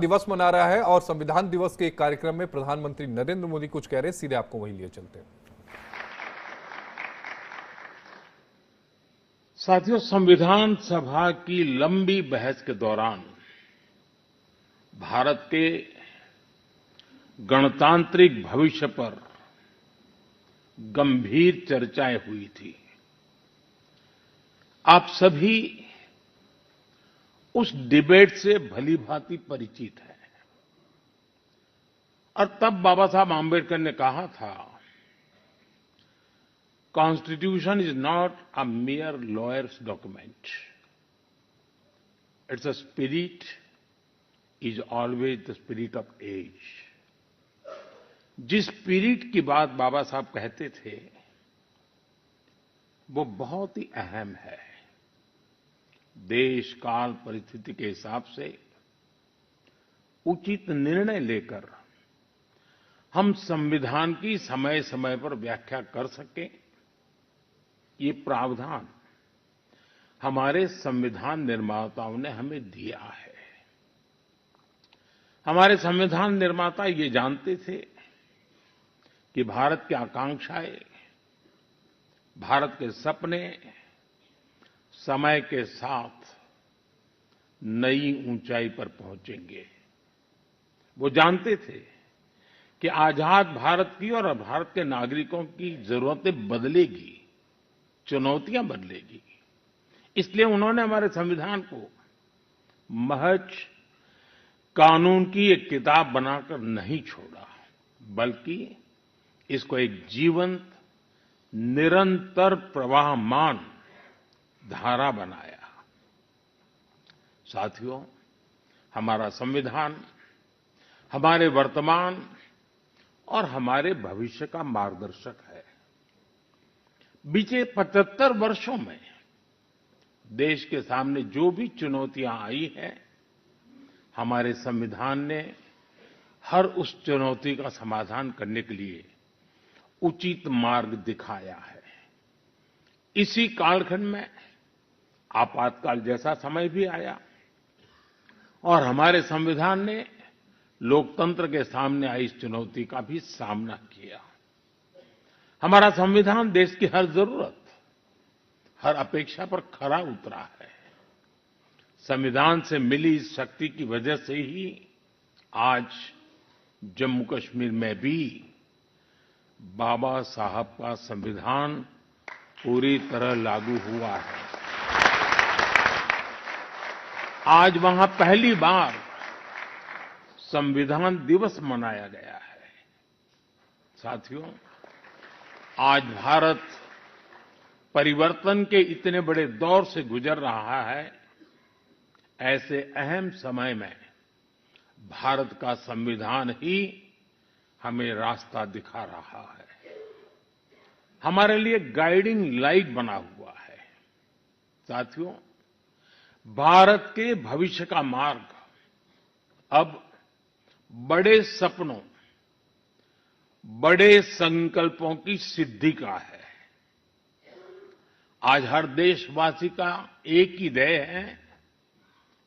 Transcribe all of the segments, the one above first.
दिवस मना रहा है और संविधान दिवस के एक कार्यक्रम में प्रधानमंत्री नरेंद्र मोदी कुछ कह रहे हैं। सीधे आपको वहीं लिए चलते हैं। साथियों, संविधान सभा की लंबी बहस के दौरान भारत के गणतांत्रिक भविष्य पर गंभीर चर्चाएं हुई थी। आप सभी उस डिबेट से भलीभांति परिचित हैं और तब बाबा साहब आंबेडकर ने कहा था, constitution is not a mere lawyer's document. Its a spirit is always the spirit of age. जिस स्पिरिट की बात बाबा साहब कहते थे वो बहुत ही अहम है। देश काल परिस्थिति के हिसाब से उचित निर्णय लेकर हम संविधान की समय समय पर व्याख्या कर सकें, ये प्रावधान हमारे संविधान निर्माताओं ने हमें दिया है। हमारे संविधान निर्माता ये जानते थे कि भारत की आकांक्षाएं, भारत के सपने समय के साथ नई ऊंचाई पर पहुंचेंगे। वो जानते थे कि आजाद भारत की और भारत के नागरिकों की जरूरतें बदलेगी, चुनौतियां बदलेगी। इसलिए उन्होंने हमारे संविधान को महज कानून की एक किताब बनाकर नहीं छोड़ा, बल्कि इसको एक जीवंत, निरंतर प्रवाहमान धारा बनाया। साथियों, हमारा संविधान हमारे वर्तमान और हमारे भविष्य का मार्गदर्शक है। बीते 75 वर्षों में देश के सामने जो भी चुनौतियां आई हैं, हमारे संविधान ने हर उस चुनौती का समाधान करने के लिए उचित मार्ग दिखाया है। इसी कालखंड में आपातकाल जैसा समय भी आया और हमारे संविधान ने लोकतंत्र के सामने आई इस चुनौती का भी सामना किया। हमारा संविधान देश की हर जरूरत, हर अपेक्षा पर खरा उतरा है। संविधान से मिली इस शक्ति की वजह से ही आज जम्मू कश्मीर में भी बाबा साहब का संविधान पूरी तरह लागू हुआ है। आज वहां पहली बार संविधान दिवस मनाया गया है। साथियों, आज भारत परिवर्तन के इतने बड़े दौर से गुजर रहा है। ऐसे अहम समय में भारत का संविधान ही हमें रास्ता दिखा रहा है, हमारे लिए गाइडिंग लाइट बना हुआ है। साथियों, भारत के भविष्य का मार्ग अब बड़े सपनों, बड़े संकल्पों की सिद्धि का है। आज हर देशवासी का एक ही ध्येय है,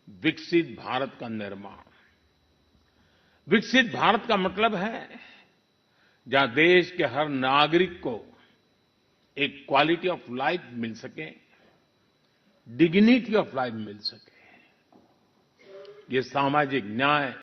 विकसित भारत का निर्माण। विकसित भारत का मतलब है जहां देश के हर नागरिक को एक क्वालिटी ऑफ लाइफ मिल सके, डिग्निटी ऑफ लाइफ मिल सके। ये सामाजिक न्याय,